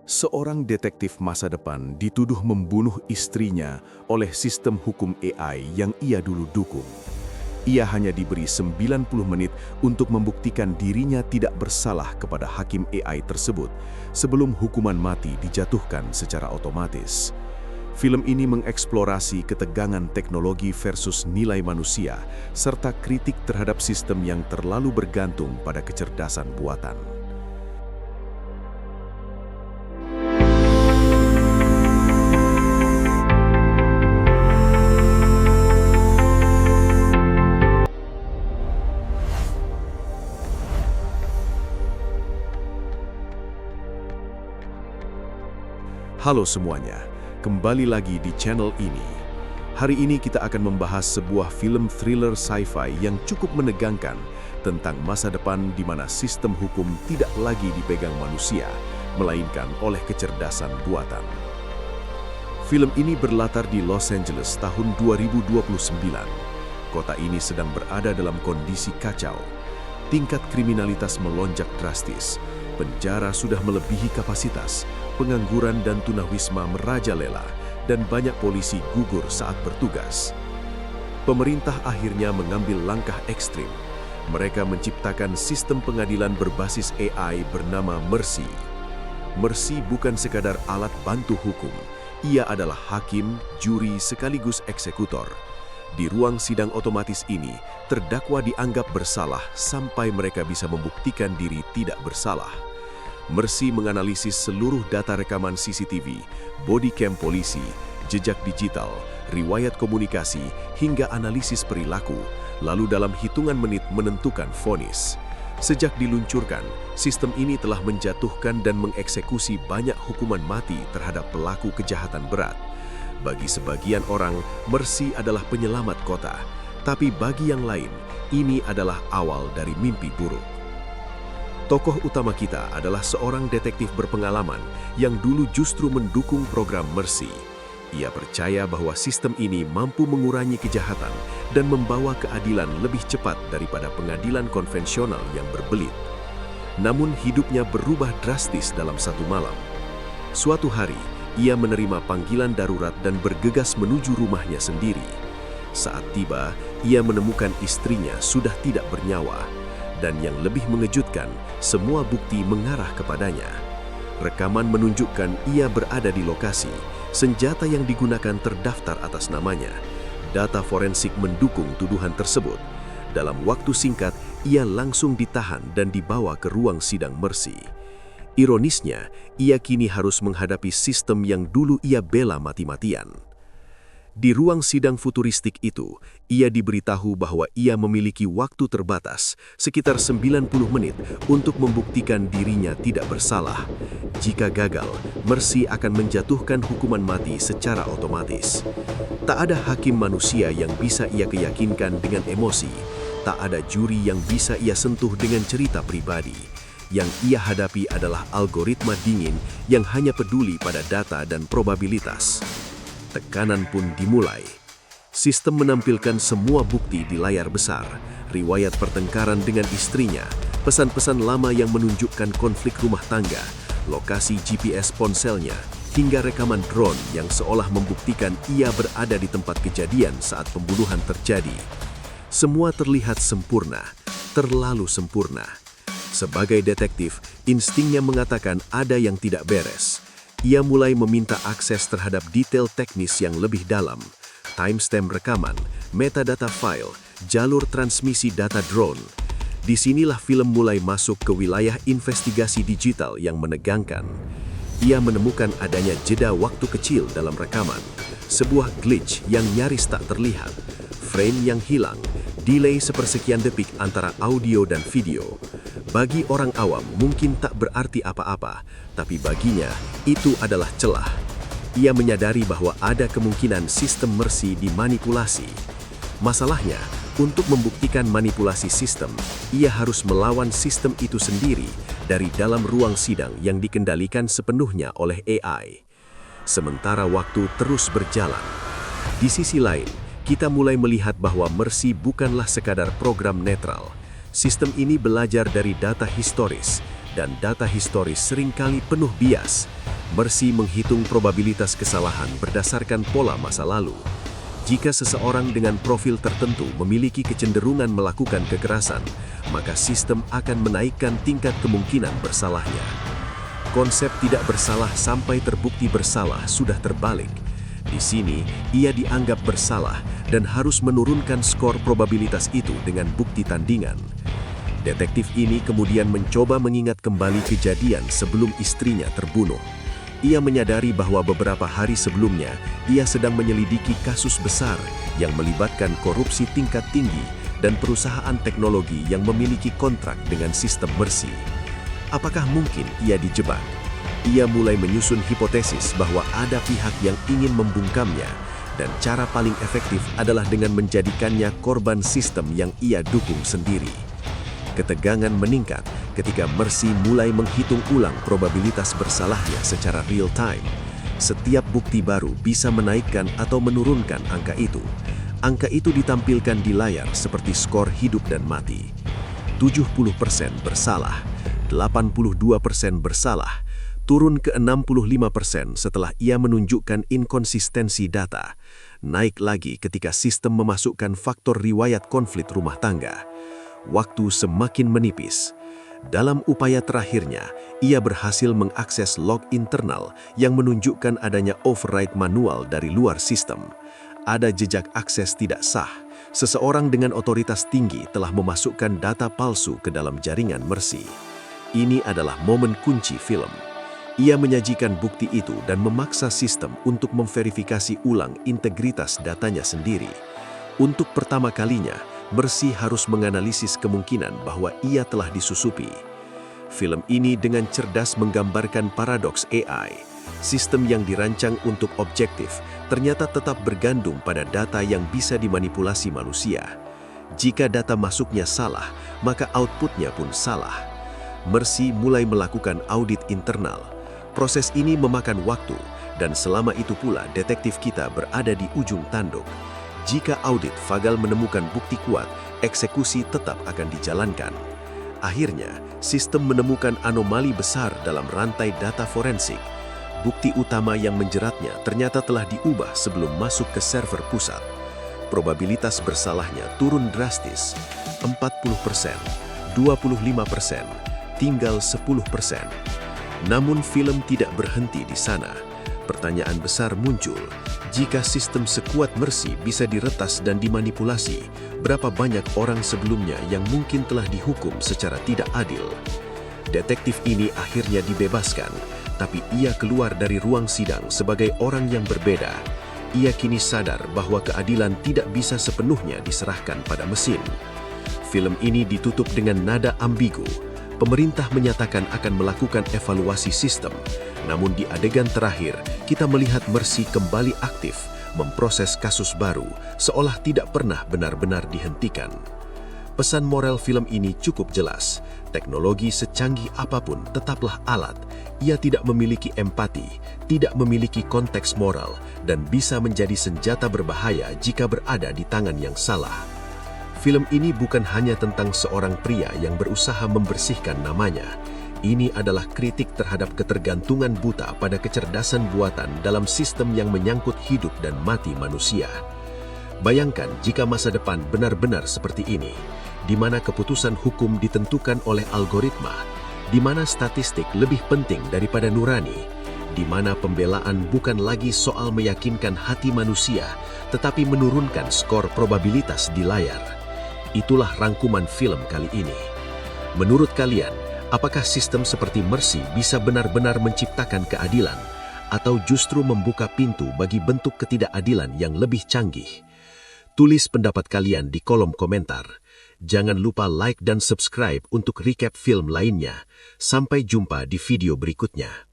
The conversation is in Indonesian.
Seorang detektif masa depan dituduh membunuh istrinya oleh sistem hukum AI yang ia dulu dukung. Ia hanya diberi 90 menit untuk membuktikan dirinya tidak bersalah kepada hakim AI tersebut sebelum hukuman mati dijatuhkan secara otomatis. Film ini mengeksplorasi ketegangan teknologi versus nilai manusia serta kritik terhadap sistem yang terlalu bergantung pada kecerdasan buatan. Halo semuanya, kembali lagi di channel ini. Hari ini kita akan membahas sebuah film thriller sci-fi yang cukup menegangkan tentang masa depan di mana sistem hukum tidak lagi dipegang manusia, melainkan oleh kecerdasan buatan. Film ini berlatar di Los Angeles tahun 2029. Kota ini sedang berada dalam kondisi kacau. Tingkat kriminalitas melonjak drastis, penjara sudah melebihi kapasitas, pengangguran dan tunawisma merajalela, dan banyak polisi gugur saat bertugas. Pemerintah akhirnya mengambil langkah ekstrim. Mereka menciptakan sistem pengadilan berbasis AI bernama Mercy. Mercy bukan sekadar alat bantu hukum, ia adalah hakim, juri, sekaligus eksekutor. Di ruang sidang otomatis ini, terdakwa dianggap bersalah sampai mereka bisa membuktikan diri tidak bersalah. Mercy menganalisis seluruh data rekaman CCTV, body cam polisi, jejak digital, riwayat komunikasi, hingga analisis perilaku, lalu dalam hitungan menit menentukan vonis. Sejak diluncurkan, sistem ini telah menjatuhkan dan mengeksekusi banyak hukuman mati terhadap pelaku kejahatan berat. Bagi sebagian orang, Mercy adalah penyelamat kota, tapi bagi yang lain, ini adalah awal dari mimpi buruk. Tokoh utama kita adalah seorang detektif berpengalaman yang dulu justru mendukung program Mercy. Ia percaya bahwa sistem ini mampu mengurangi kejahatan dan membawa keadilan lebih cepat daripada pengadilan konvensional yang berbelit. Namun hidupnya berubah drastis dalam satu malam. Suatu hari, ia menerima panggilan darurat dan bergegas menuju rumahnya sendiri. Saat tiba, ia menemukan istrinya sudah tidak bernyawa. Dan yang lebih mengejutkan, semua bukti mengarah kepadanya. Rekaman menunjukkan ia berada di lokasi, senjata yang digunakan terdaftar atas namanya. Data forensik mendukung tuduhan tersebut. Dalam waktu singkat, ia langsung ditahan dan dibawa ke ruang sidang Mercy. Ironisnya, ia kini harus menghadapi sistem yang dulu ia bela mati-matian. Di ruang sidang futuristik itu, ia diberitahu bahwa ia memiliki waktu terbatas, sekitar 90 menit, untuk membuktikan dirinya tidak bersalah. Jika gagal, Mercy akan menjatuhkan hukuman mati secara otomatis. Tak ada hakim manusia yang bisa ia keyakinkan dengan emosi. Tak ada juri yang bisa ia sentuh dengan cerita pribadi. Yang ia hadapi adalah algoritma dingin yang hanya peduli pada data dan probabilitas. Tekanan pun dimulai. Sistem menampilkan semua bukti di layar besar, riwayat pertengkaran dengan istrinya, pesan-pesan lama yang menunjukkan konflik rumah tangga, lokasi GPS ponselnya, hingga rekaman drone yang seolah membuktikan ia berada di tempat kejadian saat pembunuhan terjadi. Semua terlihat sempurna, terlalu sempurna. Sebagai detektif, instingnya mengatakan ada yang tidak beres. Ia mulai meminta akses terhadap detail teknis yang lebih dalam, timestamp rekaman, metadata file, jalur transmisi data drone. Disinilah film mulai masuk ke wilayah investigasi digital yang menegangkan. Ia menemukan adanya jeda waktu kecil dalam rekaman, sebuah glitch yang nyaris tak terlihat, frame yang hilang, delay sepersekian detik antara audio dan video. Bagi orang awam mungkin tak berarti apa-apa, tapi baginya itu adalah celah. Ia menyadari bahwa ada kemungkinan sistem Mercy dimanipulasi. Masalahnya, untuk membuktikan manipulasi sistem, ia harus melawan sistem itu sendiri dari dalam ruang sidang yang dikendalikan sepenuhnya oleh AI. Sementara waktu terus berjalan. Di sisi lain, kita mulai melihat bahwa Mercy bukanlah sekadar program netral. Sistem ini belajar dari data historis, dan data historis seringkali penuh bias. Mercy menghitung probabilitas kesalahan berdasarkan pola masa lalu. Jika seseorang dengan profil tertentu memiliki kecenderungan melakukan kekerasan, maka sistem akan menaikkan tingkat kemungkinan bersalahnya. Konsep tidak bersalah sampai terbukti bersalah sudah terbalik. Di sini, ia dianggap bersalah dan harus menurunkan skor probabilitas itu dengan bukti tandingan. Detektif ini kemudian mencoba mengingat kembali kejadian sebelum istrinya terbunuh. Ia menyadari bahwa beberapa hari sebelumnya, ia sedang menyelidiki kasus besar yang melibatkan korupsi tingkat tinggi dan perusahaan teknologi yang memiliki kontrak dengan sistem Mercy. Apakah mungkin ia dijebak? Ia mulai menyusun hipotesis bahwa ada pihak yang ingin membungkamnya, dan cara paling efektif adalah dengan menjadikannya korban sistem yang ia dukung sendiri. Ketegangan meningkat ketika Mercy mulai menghitung ulang probabilitas bersalahnya secara real time. Setiap bukti baru bisa menaikkan atau menurunkan angka itu. Angka itu ditampilkan di layar seperti skor hidup dan mati. 70% bersalah, 82% bersalah, turun ke 65% setelah ia menunjukkan inkonsistensi data. Naik lagi ketika sistem memasukkan faktor riwayat konflik rumah tangga. Waktu semakin menipis. Dalam upaya terakhirnya, ia berhasil mengakses log internal yang menunjukkan adanya override manual dari luar sistem. Ada jejak akses tidak sah. Seseorang dengan otoritas tinggi telah memasukkan data palsu ke dalam jaringan Mercy. Ini adalah momen kunci film. Ia menyajikan bukti itu dan memaksa sistem untuk memverifikasi ulang integritas datanya sendiri. Untuk pertama kalinya, Mercy harus menganalisis kemungkinan bahwa ia telah disusupi. Film ini dengan cerdas menggambarkan paradoks AI. Sistem yang dirancang untuk objektif ternyata tetap bergantung pada data yang bisa dimanipulasi manusia. Jika data masuknya salah, maka outputnya pun salah. Mercy mulai melakukan audit internal. Proses ini memakan waktu, dan selama itu pula detektif kita berada di ujung tanduk. Jika audit gagal menemukan bukti kuat, eksekusi tetap akan dijalankan. Akhirnya, sistem menemukan anomali besar dalam rantai data forensik. Bukti utama yang menjeratnya ternyata telah diubah sebelum masuk ke server pusat. Probabilitas bersalahnya turun drastis, 40%, 25%, tinggal 10%. Namun film tidak berhenti di sana. Pertanyaan besar muncul, jika sistem sekuat Mercy bisa diretas dan dimanipulasi, berapa banyak orang sebelumnya yang mungkin telah dihukum secara tidak adil? Detektif ini akhirnya dibebaskan, tapi ia keluar dari ruang sidang sebagai orang yang berbeda. Ia kini sadar bahwa keadilan tidak bisa sepenuhnya diserahkan pada mesin. Film ini ditutup dengan nada ambigu. Pemerintah menyatakan akan melakukan evaluasi sistem, namun di adegan terakhir, kita melihat Mercy kembali aktif, memproses kasus baru, seolah tidak pernah benar-benar dihentikan. Pesan moral film ini cukup jelas. Teknologi secanggih apapun tetaplah alat. Ia tidak memiliki empati, tidak memiliki konteks moral, dan bisa menjadi senjata berbahaya jika berada di tangan yang salah. Film ini bukan hanya tentang seorang pria yang berusaha membersihkan namanya. Ini adalah kritik terhadap ketergantungan buta pada kecerdasan buatan dalam sistem yang menyangkut hidup dan mati manusia. Bayangkan jika masa depan benar-benar seperti ini, di mana keputusan hukum ditentukan oleh algoritma, di mana statistik lebih penting daripada nurani, di mana pembelaan bukan lagi soal meyakinkan hati manusia, tetapi menurunkan skor probabilitas di layar. Itulah rangkuman film kali ini. Menurut kalian, apakah sistem seperti Mercy bisa benar-benar menciptakan keadilan, atau justru membuka pintu bagi bentuk ketidakadilan yang lebih canggih? Tulis pendapat kalian di kolom komentar. Jangan lupa like dan subscribe untuk recap film lainnya. Sampai jumpa di video berikutnya.